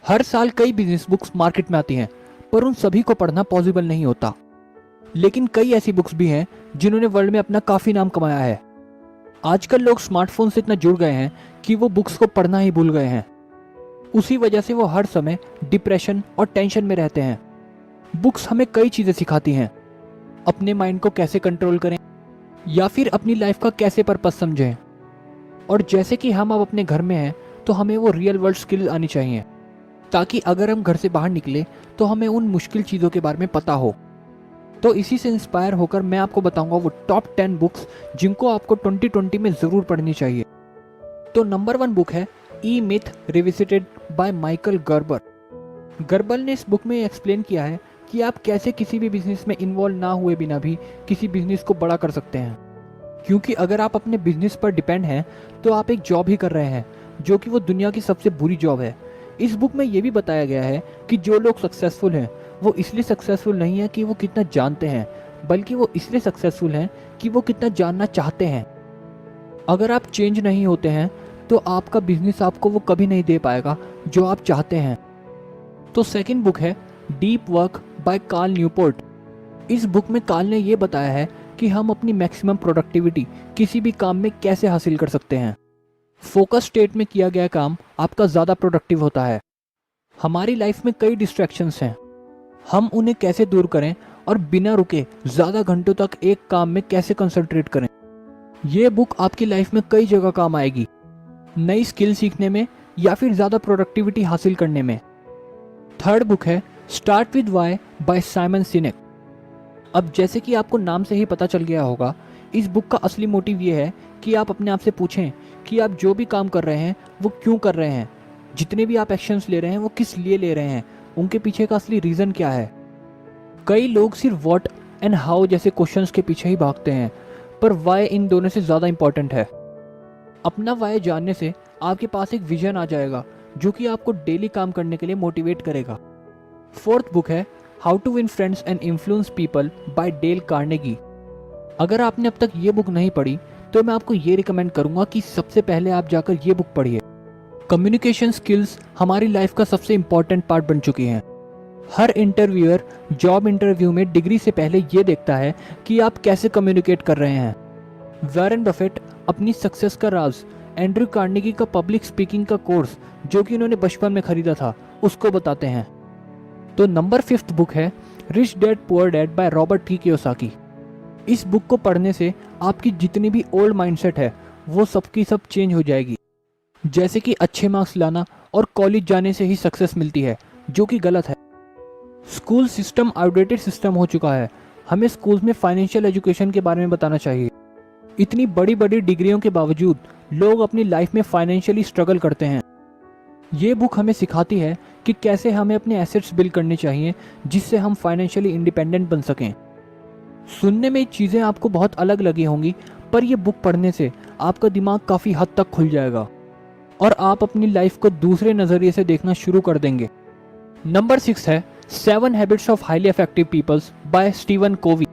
हर साल कई business books market में आती हैं, पर उन सभी को पढ़ना पॉसिबल नहीं होता। लेकिन कई ऐसी बुक्स भी हैं जिन्होंने वर्ल्ड में अपना काफ़ी नाम कमाया है। आजकल लोग स्मार्टफोन से इतना जुड़ गए हैं कि वो बुक्स को पढ़ना ही भूल गए हैं। उसी वजह से वो हर समय डिप्रेशन और टेंशन में रहते हैं। बुक्स हमें कई चीज़ें सिखाती हैं, अपने माइंड को कैसे कंट्रोल करें या फिर अपनी लाइफ का कैसे पर्पस समझें। और जैसे कि हम अब अपने घर में हैं, तो हमें वो रियल वर्ल्ड स्किल आनी चाहिए, ताकि अगर हम घर से बाहर निकले तो हमें उन मुश्किल चीज़ों के बारे में पता हो। तो इसी से इंस्पायर होकर मैं आपको बताऊंगा वो टॉप 10 बुक्स जिनको आपको 2020 में ज़रूर पढ़नी चाहिए। तो नंबर 1 बुक है E myth revisited by Michael Gerber. Gerber ने इस बुक में एक्सप्लेन किया है कि आप कैसे किसी भी बिजनेस में इन्वॉल्व ना हुए बिना भी किसी बिजनेस को बड़ा कर सकते हैं। क्योंकि अगर आप अपने बिजनेस पर डिपेंड हैं तो आप एक जॉब ही कर रहे हैं, जो कि वो दुनिया की सबसे बुरी जॉब है। इस बुक में ये भी बताया गया है कि जो लोग सक्सेसफुल हैं वो इसलिए सक्सेसफुल नहीं है कि वो कितना जानते हैं, बल्कि वो इसलिए सक्सेसफुल हैं कि वो कितना जानना चाहते हैं। अगर आप चेंज नहीं होते हैं तो आपका बिजनेस आपको वो कभी नहीं दे पाएगा जो आप चाहते हैं। तो सेकंड बुक है deep work by Carl Newport. इस बुक में कार्ल ने ये बताया है कि हम अपनी मैक्सिमम प्रोडक्टिविटी किसी भी काम में कैसे हासिल कर सकते हैं। फोकस स्टेट में किया गया काम आपका ज़्यादा प्रोडक्टिव होता है। हमारी लाइफ में कई डिस्ट्रैक्शंस हैं, हम उन्हें कैसे दूर करें और बिना रुके ज़्यादा घंटों तक एक काम में कैसे कंसंट्रेट करें। ये बुक आपकी लाइफ में कई जगह काम आएगी, नई स्किल सीखने में या फिर ज़्यादा प्रोडक्टिविटी हासिल करने में। थर्ड बुक है start with why by Simon Sinek. अब जैसे कि आपको नाम से ही पता चल गया होगा, इस बुक का असली मोटिव ये है कि आप अपने आप से पूछें कि आप जो भी काम कर रहे हैं वो क्यों कर रहे हैं, जितने भी आप एक्शंस ले रहे हैं वो किस लिए ले रहे हैं, उनके पीछे का असली रीज़न क्या है। कई लोग सिर्फ व्हाट एंड हाउ जैसे क्वेश्चंस के पीछे ही भागते हैं, पर वाई इन दोनों से ज़्यादा इंपॉर्टेंट है। अपना वाई जानने से आपके पास एक विजन आ जाएगा जो कि आपको डेली काम करने के लिए मोटिवेट करेगा। फोर्थ बुक है how to win friends and influence people by Dale Carnegie. अगर आपने अब तक ये बुक नहीं पढ़ी तो मैं आपको ये रिकमेंड करूंगा कि सबसे पहले आप जाकर ये बुक पढ़िए। कम्युनिकेशन स्किल्स हमारी लाइफ का सबसे इम्पॉर्टेंट पार्ट बन चुकी हैं। हर इंटरव्यूअर जॉब इंटरव्यू में डिग्री से पहले ये देखता है कि आप कैसे कम्युनिकेट कर रहे हैं। वॉरेन बफेट अपनी सक्सेस का राज एंड्रयू कार्नेगी का पब्लिक स्पीकिंग का कोर्स, जो कि उन्होंने बचपन में खरीदा था, उसको बताते हैं। तो नंबर 5 बुक है rich dad poor dad by Robert T Kiyosaki. इस बुक को पढ़ने से आपकी जितनी भी ओल्ड माइंडसेट है वो सबकी सब चेंज हो जाएगी। जैसे कि अच्छे मार्क्स लाना और कॉलेज जाने से ही सक्सेस मिलती है, जो कि गलत है। स्कूल सिस्टम आउटडेटेड सिस्टम हो चुका है। हमें स्कूल्स में फाइनेंशियल एजुकेशन के बारे में बताना चाहिए। इतनी बड़ी बड़ी डिग्रियों के बावजूद लोग अपनी लाइफ में फाइनेंशियली स्ट्रगल करते हैं। ये बुक हमें सिखाती है कि कैसे हमें अपने एसेट्स बिल्ड करने चाहिए जिससे हम फाइनेंशियली इंडिपेंडेंट बन सकें। सुनने में चीज़ें आपको बहुत अलग लगी होंगी, पर यह बुक पढ़ने से आपका दिमाग काफ़ी हद तक खुल जाएगा और आप अपनी लाइफ को दूसरे नज़रिए से देखना शुरू कर देंगे। नंबर 6 है 7 habits of highly effective peoples by Steven Covey.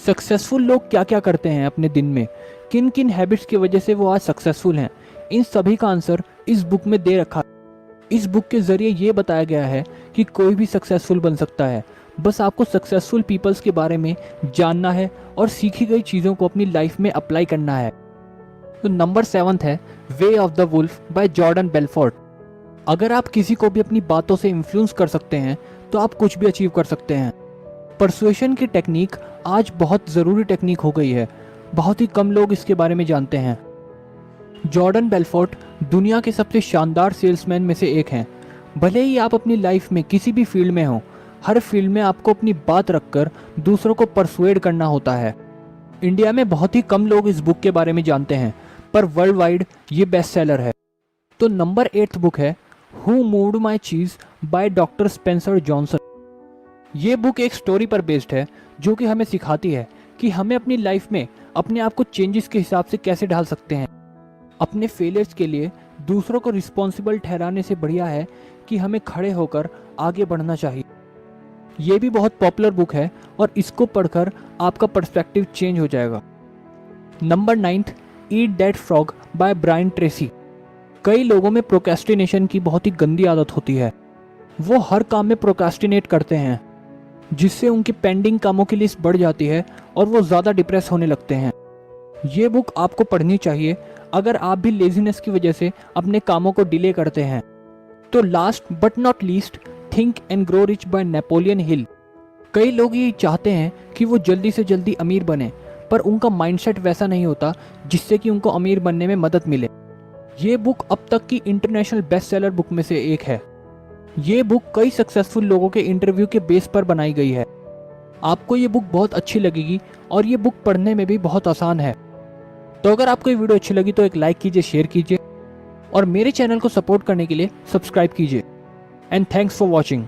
सक्सेसफुल लोग क्या क्या करते हैं अपने दिन में, किन किन हैबिट्स की वजह से वो आज सक्सेसफुल हैं, इन सभी का आंसर इस बुक में दे रखा है। इस बुक के ज़रिए ये बताया गया है कि कोई भी सक्सेसफुल बन सकता है, बस आपको सक्सेसफुल पीपल्स के बारे में जानना है और सीखी गई चीज़ों को अपनी लाइफ में अप्लाई करना है। तो नंबर 7 है way of the wolf by Jordan Belfort. अगर आप किसी को भी अपनी बातों से इन्फ्लुएंस कर सकते हैं तो आप कुछ भी अचीव कर सकते हैं। परसुएशन की टेक्निक आज बहुत ज़रूरी टेक्निक हो गई है, बहुत ही कम लोग इसके बारे में जानते हैं। जॉर्डन बेलफोर्ट दुनिया के सबसे शानदार सेल्समैन में से एक हैं। भले ही आप अपनी लाइफ में किसी भी फील्ड में हो, हर फील्ड में आपको अपनी बात रखकर दूसरों को परसुएड करना होता है। इंडिया में बहुत ही कम लोग इस बुक के बारे में जानते हैं, पर वर्ल्ड वाइड ये बेस्ट सेलर है। तो नंबर 8 बुक है who moved my cheese by doctor Spencer Johnson. ये बुक एक स्टोरी पर बेस्ड है जो कि हमें सिखाती है कि हमें अपनी लाइफ में अपने आप को चेंजेस के हिसाब से कैसे ढाल सकते हैं। अपने फेलियर्स के लिए दूसरों को रिस्पॉन्सिबल ठहराने से बढ़िया है कि हमें खड़े होकर आगे बढ़ना चाहिए। ये भी बहुत पॉपुलर बुक है और इसको पढ़कर आपका पर्सपेक्टिव चेंज हो जाएगा। Number 9 eat that frog by Brian Tracy. कई लोगों में प्रोक्रेस्टिनेशन की बहुत ही गंदी आदत होती है। वो हर काम में प्रोक्रास्टिनेट करते हैं, जिससे उनकी पेंडिंग कामों की लिस्ट बढ़ जाती है और वो ज़्यादा डिप्रेस होने लगते हैं। ये बुक आपको पढ़नी चाहिए अगर आप भी लेजीनेस की वजह से अपने कामों को डिले करते हैं। तो last but not least, think and grow rich by Napoleon Hill. कई लोग ये चाहते हैं कि वो जल्दी से जल्दी अमीर बने, पर उनका माइंडसेट वैसा नहीं होता जिससे कि उनको अमीर बनने में मदद मिले। ये बुक अब तक की इंटरनेशनल बेस्ट सेलर बुक में से एक है। ये बुक कई सक्सेसफुल लोगों के इंटरव्यू के बेस पर बनाई गई है। आपको ये बुक बहुत अच्छी लगेगी और ये बुक पढ़ने में भी बहुत आसान है। तो अगर आपको ये वीडियो अच्छी लगी तो एक लाइक कीजिए, शेयर कीजिए और मेरे चैनल को सपोर्ट करने के लिए सब्सक्राइब कीजिए। And thanks for watching.